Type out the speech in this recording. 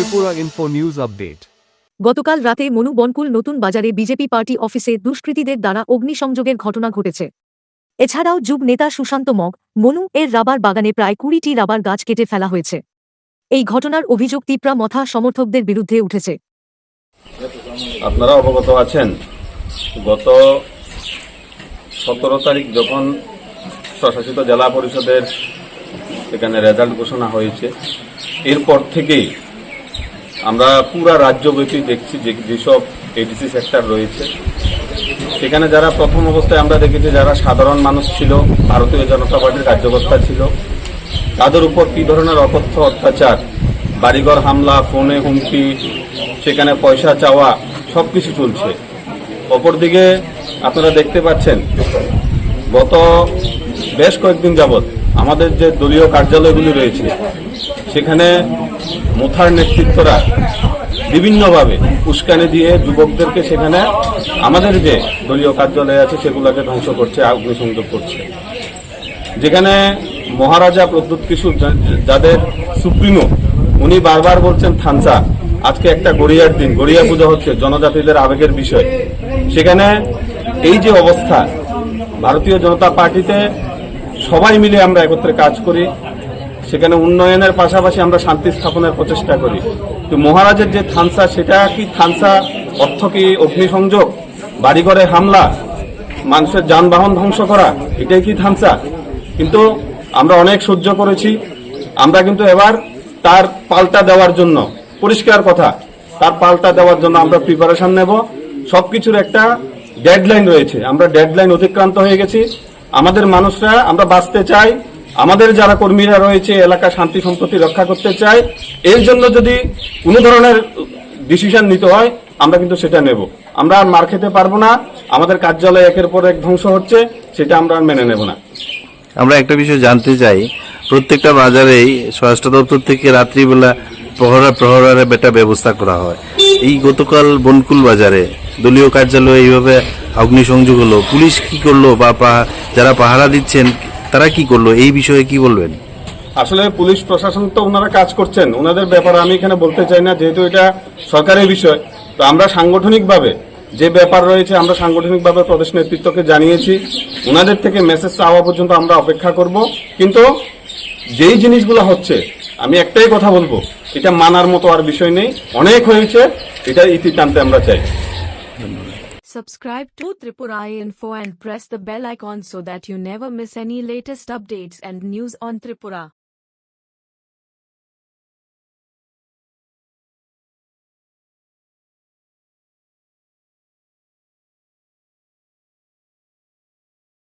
Tripura Info News Update. গতকাল রাতে মনু বনকুল নতুন বাজারে বিজেপি পার্টি অফিসে দুষ্কৃতীদের দ্বারা অগ্নিসংযোগের ঘটনা ঘটেছে। এছাড়াও যুব নেতা সুশান্ত মগ মনু এর রাবার বাগানে প্রায় 20টি রাবার গাছ কেটে ফেলা হয়েছে। এই ঘটনার অভিযোগ তিপ্রা মথা সমর্থকদের বিরুদ্ধে উঠেছে। আপনারা অবগত আছেন, গত 17 তারিখ যখন স্বশাসিত জেলা পরিষদের এখানে রেজাল্ট ঘোষণা হয়েছে, এরপর থেকেই আমরা পুরা রাজ্যব্যাপী দেখছি যেসব এডিসি সেক্টর রয়েছে সেখানে যারা প্রথম অবস্থায় আমরা দেখেছি যারা সাধারণ মানুষ ছিল, ভারতীয় জনতা পার্টির কার্যকর্তা ছিল, তাদের উপর কী ধরনের অকথ্য অত্যাচার, বাড়িঘর হামলা, ফোনে হুমকি, সেখানে পয়সা চাওয়া, সব কিছু চলছে। অপরদিকে আপনারা দেখতে পাচ্ছেন গত বেশ কয়েকদিন যাবৎ আমাদের যে দলীয় কার্যালয়গুলি রয়েছে সেখানে মুথার নেতৃত্বরা বিভিন্নভাবে উস্কানি দিয়ে যুবকদেরকে সেখানে আমাদের যে দলীয় কার্যালয় আছে সেগুলোকে ধ্বংস করছে, অগ্নিসংযোগ করছে। যেখানে মহারাজা প্রদ্যুৎ কিশোর যাদের সুপ্রিমো, উনি বারবার বলছেন থানসা, আজকে একটা গড়িয়ার দিন, গড়িয়া পুজো হচ্ছে, জনজাতিদের আবেগের বিষয়। সেখানে এই যে অবস্থা, ভারতীয় জনতা পার্টিতে সবাই মিলে আমরা একত্রে কাজ করি, সেখানে উন্নয়নের পাশাপাশি আমরা শান্তি স্থাপনের প্রচেষ্টা করি। তো মহারাজের যে থানসা, সেটা কি থানসা অর্থ কি অগ্নিসংযোগ, বাড়িঘরে হামলা, মানুষের যানবাহন ধ্বংস করা, এটাই কি থানসা? কিন্তু আমরা অনেক সহ্য করেছি, আমরা কিন্তু এবার তার পাল্টা দেওয়ার জন্য, পরিষ্কার কথা, তার পাল্টা দেওয়ার জন্য আমরা প্রিপারেশন নেব। সবকিছুর একটা ডেডলাইন রয়েছে, আমরা ডেডলাইন অতিক্রান্ত হয়ে গেছি। আমাদের মানুষরা, আমরা বাঁচতে চাই, আমাদের যারা কর্মীরা রয়েছে এলাকা শান্তি সম্প্রতি রক্ষা করতে চাই। এর জন্য যদি কোনো ধরনের ডিসিশন নিতে হয় আমরা কিন্তু সেটা নেব। আমরা আর মার খেতে পারবো না। আমাদের কার্যালয় একের পর এক ধ্বংস হচ্ছে, সেটা আমরা আর মেনে নেব না। আমরা একটা বিষয় জানতে চাই, প্রত্যেকটা বাজারেই স্বরাষ্ট্র দপ্তর থেকে রাত্রিবেলা প্রহরার একটা ব্যবস্থা করা হয়। এই গতকাল বনকুল বাজারে দলীয় কার্যালয়ে এইভাবে অগ্নিসংযোগ হলো, পুলিশ কি করলো বা যারা পাহারা দিচ্ছেন তারা কি করলো, এই বিষয়ে কি বলবেন? আসলে পুলিশ প্রশাসন তো ওনারা কাজ করছেন, ওনাদের ব্যাপারে আমি এখানে বলতে চাই না, যেহেতু এটা সরকারের বিষয়। তো আমরা সাংগঠনিকভাবে যে ব্যাপার রয়েছে আমরা সাংগঠনিকভাবে প্রদেশ নেতৃত্বকে জানিয়েছি, ওনাদের থেকে মেসেজ চাওয়া পর্যন্ত আমরা অপেক্ষা করব। কিন্তু যেই জিনিসগুলো হচ্ছে, আমি একটাই কথা বলবো, এটা মানার মতো আর বিষয় নেই, অনেক হয়েছে, এটা ইতি টানতে আমরা চাই। Subscribe to Tripura Info and press the bell icon so that you never miss any latest updates and news on Tripura.